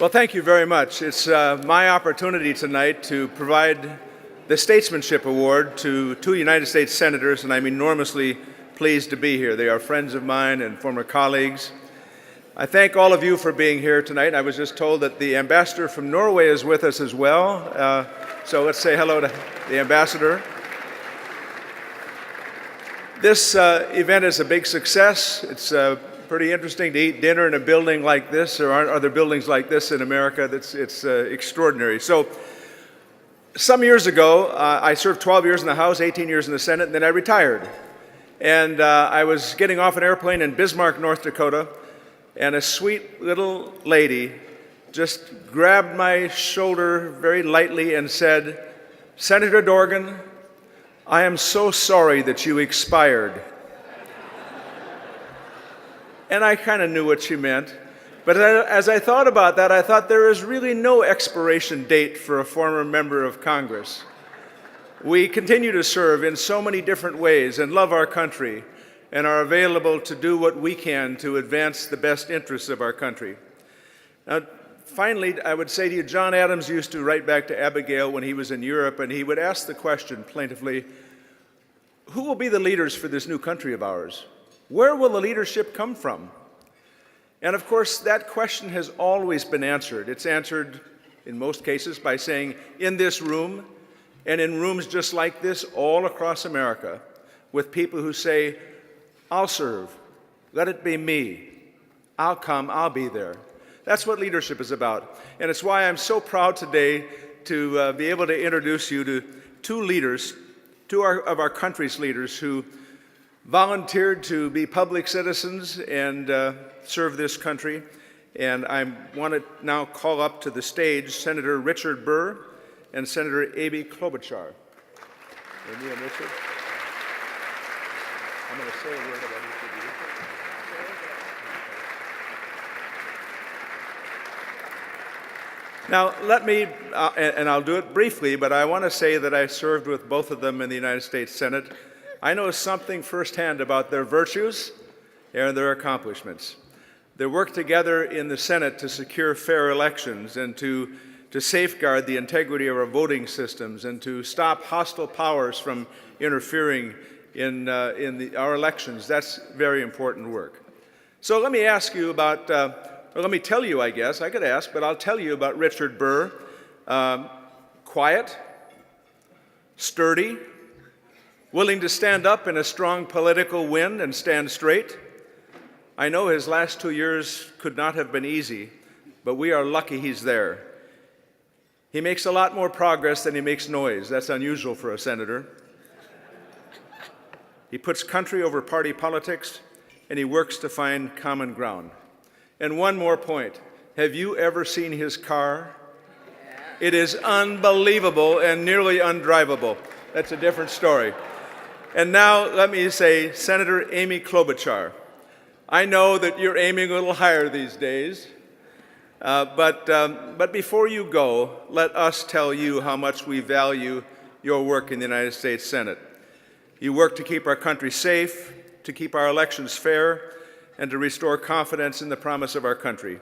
Well, thank you very much. It's my opportunity tonight to provide the Statesmanship Award to two United States senators, and I'm enormously pleased to be here. They are friends of mine and former colleagues. I thank all of you for being here tonight. I was just told that the ambassador from Norway is with us as well, so let's say hello to the ambassador. This event is a big success. It's pretty interesting to eat dinner in a building like this. There aren't other buildings like this in America. It's extraordinary. So some years ago, I served 12 years in the House, 18 years in the Senate, and then I retired. And I was getting off an airplane in Bismarck, North Dakota, and a sweet little lady just grabbed my shoulder very lightly and said, "Senator Dorgan, I am so sorry that you expired." And I kind of knew what she meant. But as I thought about that, I thought there is really no expiration date for a former member of Congress. We continue to serve in so many different ways and love our country and are available to do what we can to advance the best interests of our country. Now, finally, I would say to you, John Adams used to write back to Abigail when he was in Europe, and he would ask the question plaintively, who will be the leaders for this new country of ours? Where will the leadership come from? And of course, that question has always been answered. It's answered in most cases by saying, in this room and in rooms just like this all across America, with people who say, I'll serve, let it be me, I'll come, I'll be there. That's what leadership is about. And it's why I'm so proud today to be able to introduce you to two leaders, of our country's leaders who volunteered to be public citizens and serve this country. And I want to now call up to the stage Senator Richard Burr and Senator Amy Klobuchar. Amy and Richard. I'm going to say a word about each of you. Now, let me, and I'll do it briefly, but I want to say that I served with both of them in the United States Senate. I know something firsthand about their virtues and their accomplishments. They worked together in the Senate to secure fair elections and to safeguard the integrity of our voting systems and to stop hostile powers from interfering in our elections. That's very important work. So let me ask you about, or let me tell you, I guess. I could ask, but I'll tell you about Richard Burr. Quiet, sturdy, willing to stand up in a strong political wind and stand straight. I know his last 2 years could not have been easy, but we are lucky he's there. He makes a lot more progress than he makes noise. That's unusual for a senator. He puts country over party politics, and he works to find common ground. And one more point. Have you ever seen his car? It is unbelievable and nearly undrivable. That's a different story. And now let me say, Senator Amy Klobuchar. I know that you're aiming a little higher these days, but before you go, let us tell you how much we value your work in the United States Senate. You work to keep our country safe, to keep our elections fair, and to restore confidence in the promise of our country.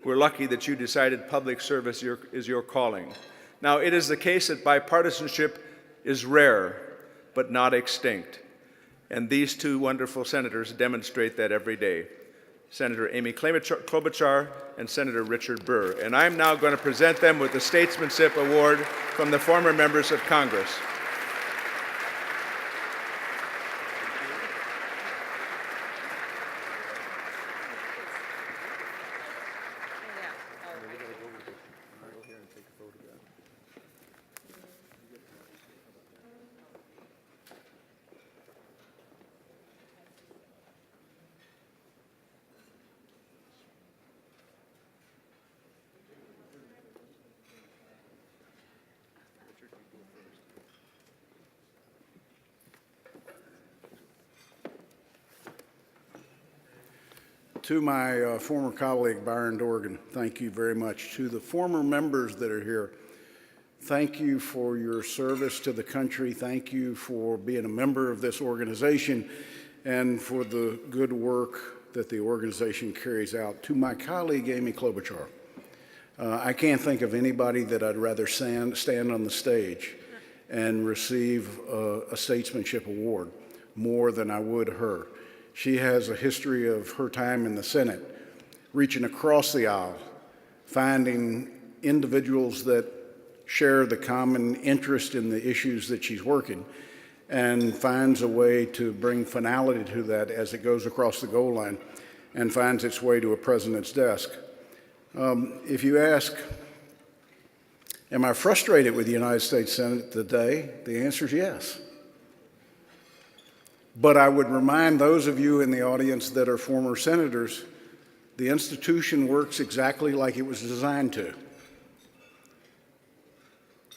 We're lucky that you decided public service is your calling. Now, it is the case that bipartisanship is rare, but not extinct. And these two wonderful senators demonstrate that every day. Senator Amy Klobuchar and Senator Richard Burr. And I'm now going to present them with the Statesmanship Award from the former members of Congress. To my former colleague, Byron Dorgan, thank you very much. To the former members that are here, thank you for your service to the country. Thank you for being a member of this organization and for the good work that the organization carries out. To my colleague, Amy Klobuchar, I can't think of anybody that I'd rather stand on the stage and receive a Statesmanship Award more than I would her. She has a history of her time in the Senate, reaching across the aisle, finding individuals that share the common interest in the issues that she's working, and finds a way to bring finality to that as it goes across the goal line and finds its way to a president's desk. If you ask, am I frustrated with the United States Senate today? The answer is yes. But I would remind those of you in the audience that are former senators, the institution works exactly like it was designed to.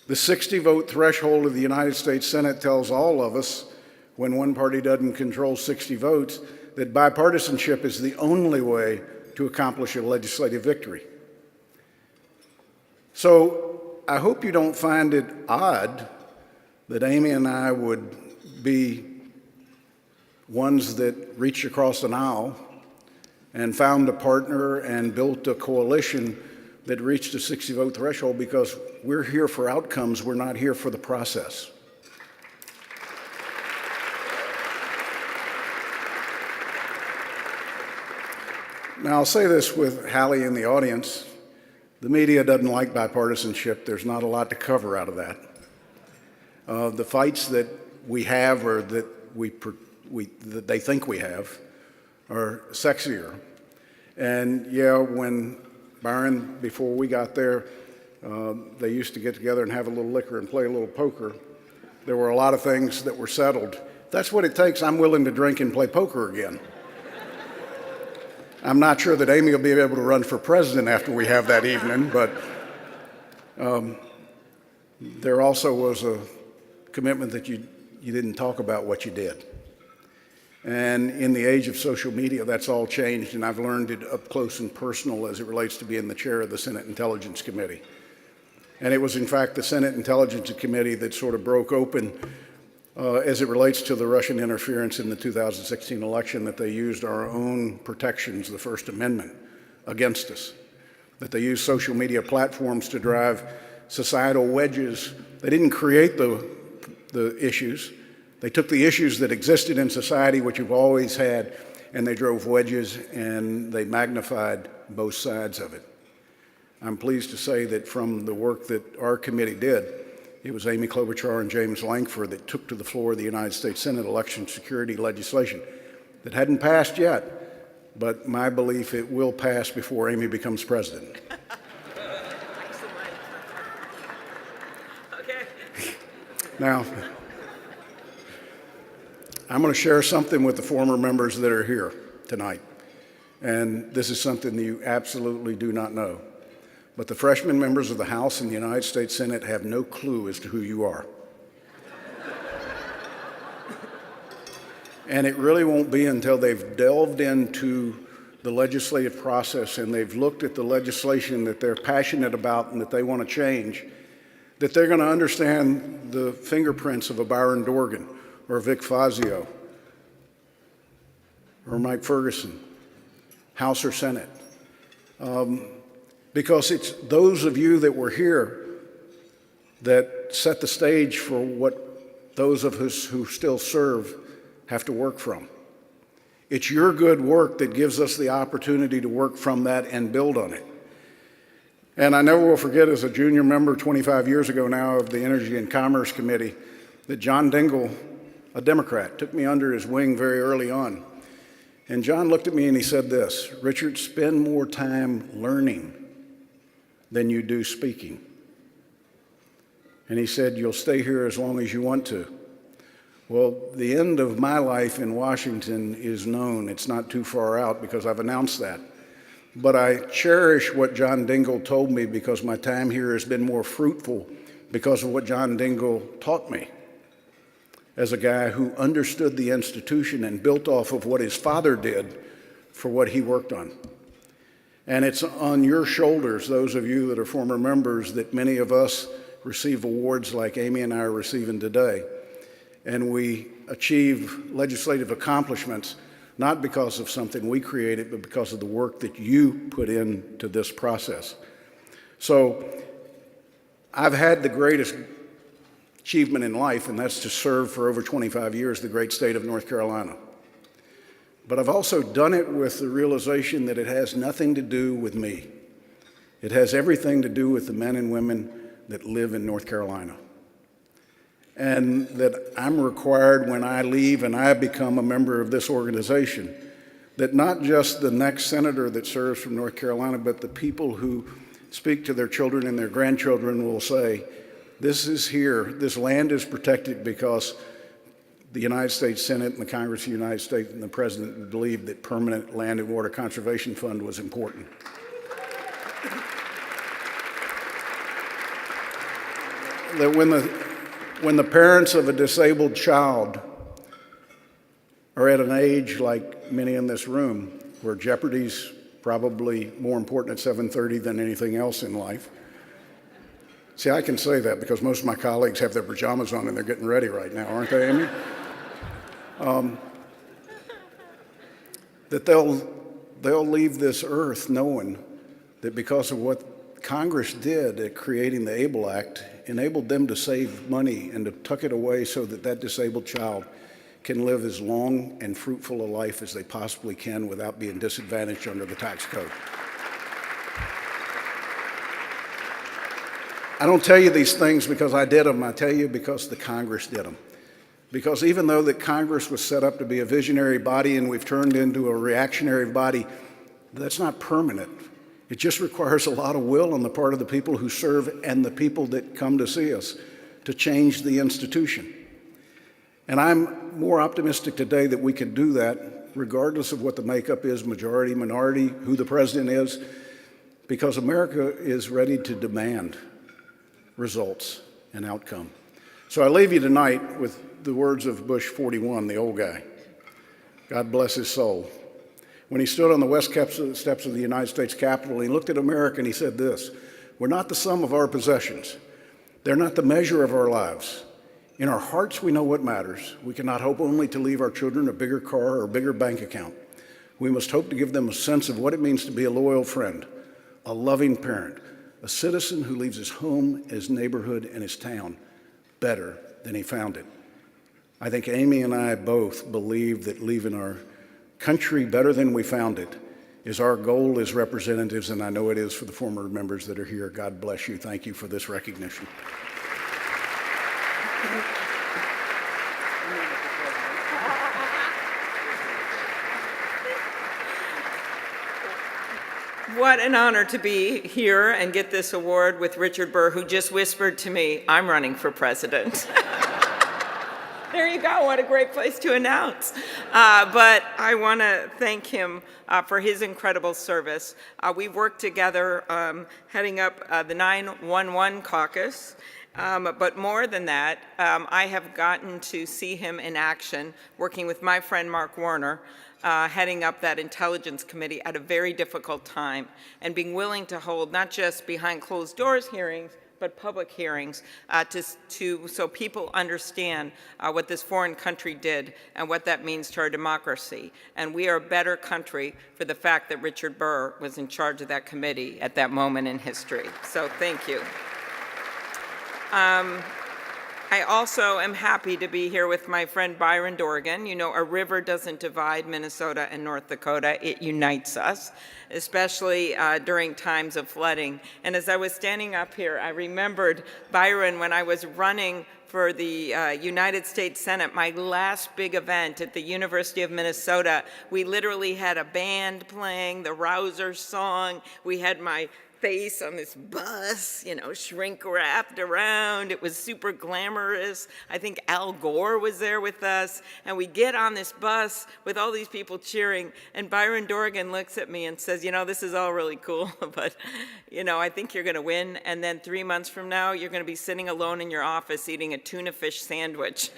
The 60-vote threshold of the United States Senate tells all of us, when one party doesn't control 60 votes, that bipartisanship is the only way to accomplish a legislative victory. So I hope you don't find it odd that Amy and I would be ones that reached across an aisle and found a partner and built a coalition that reached a 60-vote threshold, because we're here for outcomes, we're not here for the process. Now, I'll say this with Hallie in the audience. The media doesn't like bipartisanship. There's not a lot to cover out of that. The fights that we have, or that that they think we have, are sexier. And yeah, when Byron, before we got there, they used to get together and have a little liquor and play a little poker. There were a lot of things that were settled. If that's what it takes, I'm willing to drink and play poker again. I'm not sure that Amy will be able to run for president after we have that evening, but there also was a commitment that you didn't talk about what you did. And in the age of social media, that's all changed, and I've learned it up close and personal as it relates to being the chair of the Senate Intelligence Committee. And it was, in fact, the Senate Intelligence Committee that sort of broke open, as it relates to the Russian interference in the 2016 election, that they used our own protections, the First Amendment, against us, that they used social media platforms to drive societal wedges. They didn't create the issues. They took the issues that existed in society, which you've always had, and they drove wedges, and they magnified both sides of it. I'm pleased to say that from the work that our committee did, it was Amy Klobuchar and James Lankford that took to the floor of the United States Senate election security legislation that hadn't passed yet, but my belief it will pass before Amy becomes president. Okay. Now, I'm going to share something with the former members that are here tonight, and this is something that you absolutely do not know. But the freshman members of the House and the United States Senate have no clue as to who you are. And it really won't be until they've delved into the legislative process and they've looked at the legislation that they're passionate about and that they want to change, that they're going to understand the fingerprints of a Byron Dorgan or Vic Fazio or Mike Ferguson, House or Senate. Because it's those of you that were here that set the stage for what those of us who still serve have to work from. It's your good work that gives us the opportunity to work from that and build on it. And I never will forget, as a junior member 25 years ago now of the Energy and Commerce Committee, that John Dingell, a Democrat, took me under his wing very early on. And John looked at me and he said this, "Richard, spend more time learning than you do speaking." And he said, "You'll stay here as long as you want to." Well, the end of my life in Washington is known. It's not too far out because I've announced that. But I cherish what John Dingell told me because my time here has been more fruitful because of what John Dingell taught me as a guy who understood the institution and built off of what his father did for what he worked on. And it's on your shoulders, those of you that are former members, that many of us receive awards like Amy and I are receiving today. And we achieve legislative accomplishments, not because of something we created, but because of the work that you put into this process. So I've had the greatest achievement in life, and that's to serve for over 25 years the great state of North Carolina. But I've also done it with the realization that it has nothing to do with me. It has everything to do with the men and women that live in North Carolina. And that I'm required when I leave and I become a member of this organization, that not just the next senator that serves from North Carolina, but the people who speak to their children and their grandchildren will say, this is here, this land is protected because the United States Senate and the Congress of the United States and the President believed that permanent land and water conservation fund was important. That when the parents of a disabled child are at an age like many in this room, where jeopardy's probably more important at 7:30 than anything else in life. See, I can say that because most of my colleagues have their pajamas on and they're getting ready right now, aren't they, Amy? That they'll leave this earth knowing that because of what Congress did at creating the ABLE Act, enabled them to save money and to tuck it away so that that disabled child can live as long and fruitful a life as they possibly can without being disadvantaged under the tax code. I don't tell you these things because I did them. I tell you because the Congress did them. Because even though the Congress was set up to be a visionary body and we've turned into a reactionary body, that's not permanent. It just requires a lot of will on the part of the people who serve and the people that come to see us to change the institution. And I'm more optimistic today that we can do that regardless of what the makeup is, majority, minority, who the president is, because America is ready to demand results and outcome. So I leave you tonight with the words of Bush 41, the old guy. God bless his soul. When he stood on the west steps of the United States Capitol, he looked at America and he said this: we're not the sum of our possessions. They're not the measure of our lives. In our hearts, we know what matters. We cannot hope only to leave our children a bigger car or a bigger bank account. We must hope to give them a sense of what it means to be a loyal friend, a loving parent, a citizen who leaves his home, his neighborhood, and his town better than he found it. I think Amy and I both believe that leaving our country better than we found it is our goal as representatives, and I know it is for the former members that are here. God bless you. Thank you for this recognition. What an honor to be here and get this award with Richard Burr, who just whispered to me, I'm running for president. There you go, what a great place to announce. But I want to thank him for his incredible service. We've worked together heading up the 911 caucus. But more than that, I have gotten to see him in action, working with my friend Mark Warner, heading up that Intelligence Committee at a very difficult time, and being willing to hold not just behind closed doors hearings, but public hearings so people understand what this foreign country did and what that means to our democracy. And we are a better country for the fact that Richard Burr was in charge of that committee at that moment in history. So thank you. I also am happy to be here with my friend Byron Dorgan. You know, a river doesn't divide Minnesota and North Dakota, it unites us, especially during times of flooding. And as I was standing up here, I remembered Byron when I was running for the United States Senate, my last big event at the University of Minnesota. We literally had a band playing the Rouser song. We had my face on this bus, you know, shrink wrapped around. It was super glamorous. I think Al Gore was there with us. And we get on this bus with all these people cheering. And Byron Dorgan looks at me and says, you know, this is all really cool, but, you know, I think you're going to win. And then 3 months from now, you're going to be sitting alone in your office eating a tuna fish sandwich,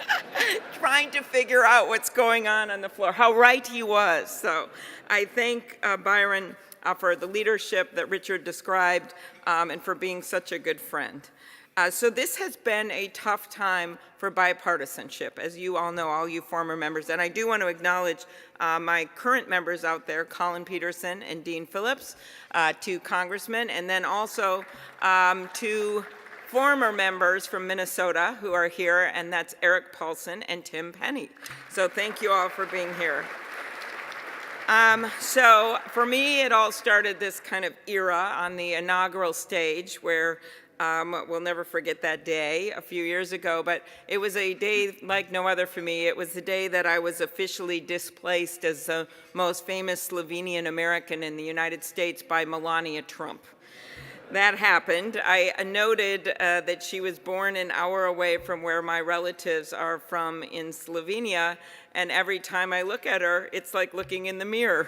trying to figure out what's going on the floor. How right he was. So I thank Byron for the leadership that Richard described and for being such a good friend. So this has been a tough time for bipartisanship, as you all know, all you former members. And I do want to acknowledge my current members out there, Colin Peterson and Dean Phillips, two congressmen, and then also two former members from Minnesota who are here, and that's Eric Paulson and Tim Penny. So thank you all for being here. So for me, it all started this kind of era on the inaugural stage where we'll never forget that day a few years ago, but it was a day like no other for me. It was the day that I was officially displaced as the most famous Slovenian American in the United States by Melania Trump. That happened. I noted that she was born an hour away from where my relatives are from in Slovenia, and every time I look at her, it's like looking in the mirror.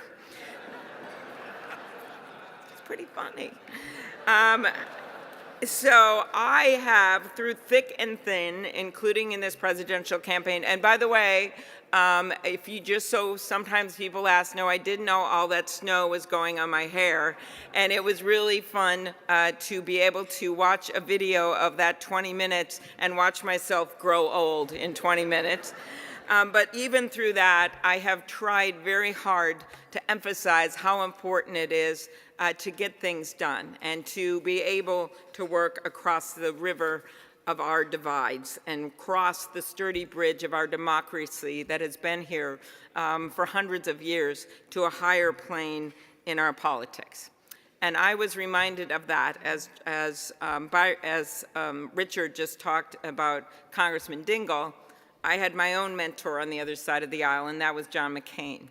It's pretty funny. So I have, through thick and thin, including in this presidential campaign, and by the way, if you just so sometimes people ask, no, I didn't know all that snow was going on my hair, and it was really fun to be able to watch a video of that 20 minutes and watch myself grow old in 20 minutes. But even through that, I have tried very hard to emphasize how important it is to get things done and to be able to work across the river of our divides and cross the sturdy bridge of our democracy that has been here for hundreds of years to a higher plane in our politics. And I was reminded of that as Richard just talked about Congressman Dingell. I had my own mentor on the other side of the aisle, and that was John McCain.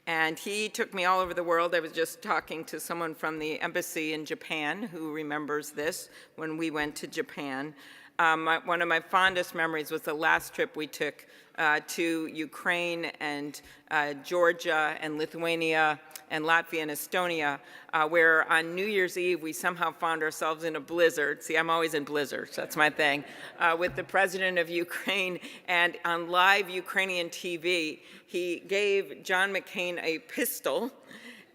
And he took me all over the world. I was just talking to someone from the embassy in Japan who remembers this when we went to Japan. One of my fondest memories was the last trip we took to Ukraine and Georgia and Lithuania and Latvia and Estonia, where on New Year's Eve we somehow found ourselves in a blizzard. See, I'm always in blizzards, that's my thing, with the president of Ukraine, and on live Ukrainian TV, he gave John McCain a pistol,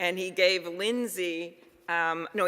and he gave he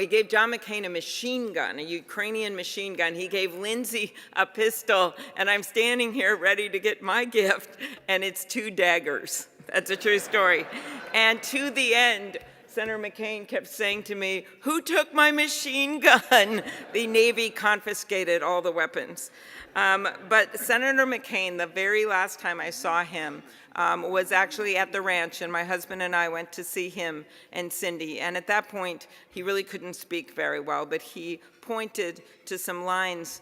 gave John McCain a machine gun, a Ukrainian machine gun. He gave Lindsay a pistol, and I'm standing here ready to get my gift, and it's 2 daggers. That's a true story. And to the end, Senator McCain kept saying to me, "Who took my machine gun?" The Navy confiscated all the weapons. But Senator McCain, the very last time I saw him, was actually at the ranch, and my husband and I went to see him and Cindy. And at that point, he really couldn't speak very well, but he pointed to some lines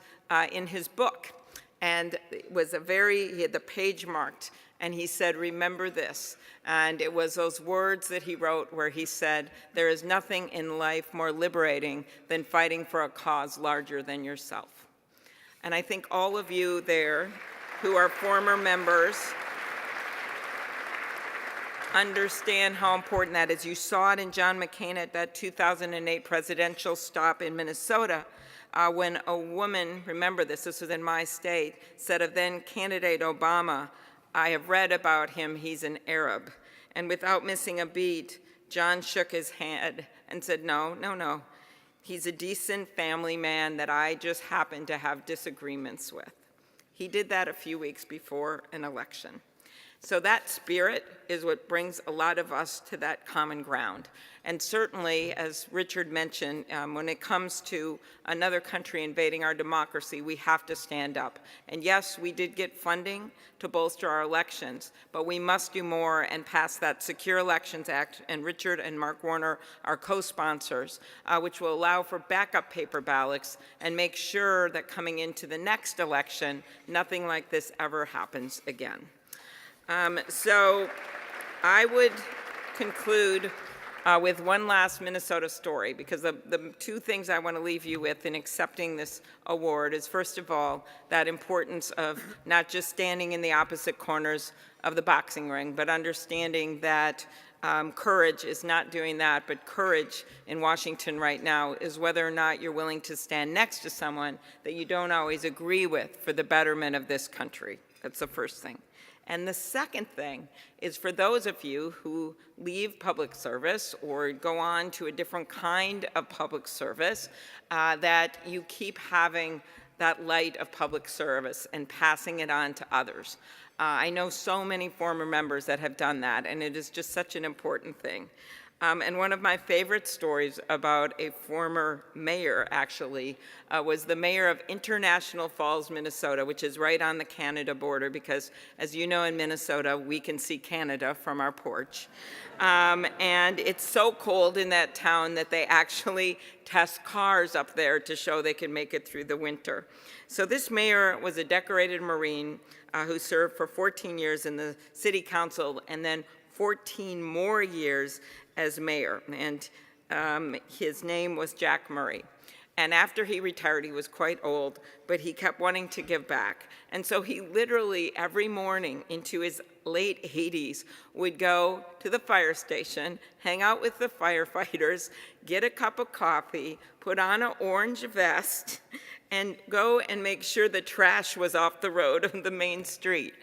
in his book. And it was he had the page marked, and he said, "Remember this." And it was those words that he wrote where he said, "There is nothing in life more liberating than fighting for a cause larger than yourself." And I think all of you there who are former members understand how important that is. You saw it in John McCain at that 2008 presidential stop in Minnesota when a woman, remember this was in my state, said of then candidate Obama, "I have read about him, he's an Arab." And without missing a beat, John shook his head and said, no. He's a decent family man that I just happen to have disagreements with. He did that a few weeks before an election. So that spirit is what brings a lot of us to that common ground. And certainly, as Richard mentioned, when it comes to another country invading our democracy, we have to stand up. And yes, we did get funding to bolster our elections, but we must do more and pass that Secure Elections Act, and Richard and Mark Warner are co-sponsors, which will allow for backup paper ballots and make sure that coming into the next election, nothing like this ever happens again. So I would conclude with one last Minnesota story, because the 2 things I want to leave you with in accepting this award is, first of all, that importance of not just standing in the opposite corners of the boxing ring, but understanding that courage is not doing that, but courage in Washington right now is whether or not you're willing to stand next to someone that you don't always agree with for the betterment of this country. That's the first thing. And the second thing is for those of you who leave public service or go on to a different kind of public service, that you keep having that light of public service and passing it on to others. I know so many former members that have done that, and it is just such an important thing. And one of my favorite stories about a former mayor, actually, was the mayor of International Falls, Minnesota, which is right on the Canada border, because as you know, in Minnesota, we can see Canada from our porch. And it's so cold in that town that they actually test cars up there to show they can make it through the winter. So this mayor was a decorated Marine who served for 14 years in the city council and then 14 more years as mayor, and his name was Jack Murray. And after he retired, he was quite old, but he kept wanting to give back. And so he literally every morning into his late 80s would go to the fire station, hang out with the firefighters, get a cup of coffee, put on an orange vest, and go and make sure the trash was off the road on the main street,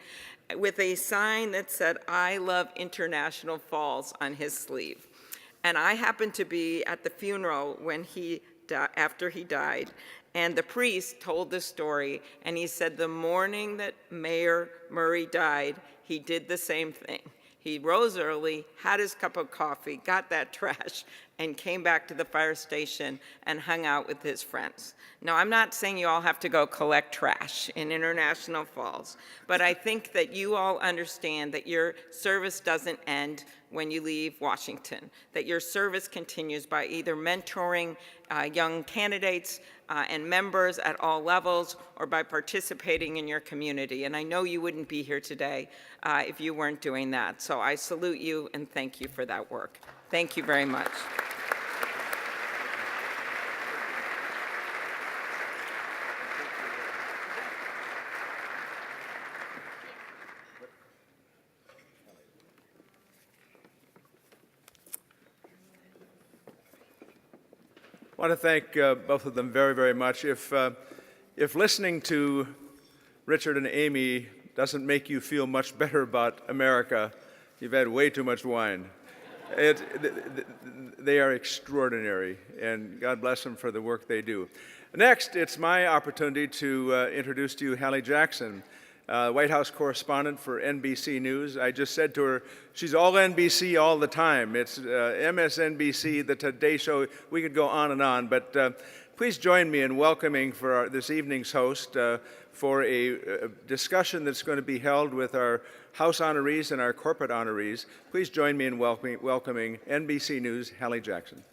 with a sign that said, "I love International Falls" on his sleeve. And I happened to be at the funeral when after he died, and the priest told the story, and he said the morning that Mayor Murray died, he did the same thing. He rose early, had his cup of coffee, got that trash, and came back to the fire station and hung out with his friends. Now, I'm not saying you all have to go collect trash in International Falls, but I think that you all understand that your service doesn't end when you leave Washington, that your service continues by either mentoring young candidates and members at all levels, or by participating in your community. And I know you wouldn't be here today if you weren't doing that. So I salute you and thank you for that work. Thank you very much. I want to thank both of them very, very much. If listening to Richard and Amy doesn't make you feel much better about America, you've had way too much wine. They are extraordinary, and God bless them for the work they do. Next, it's my opportunity to introduce to you Hallie Jackson, White House correspondent for NBC News. I just said to her, she's all NBC all the time. It's MSNBC, the Today Show. We could go on, but please join me in welcoming for this evening's host for a discussion that's going to be held with our House honorees and our corporate honorees. Please join me in welcoming NBC News' Hallie Jackson.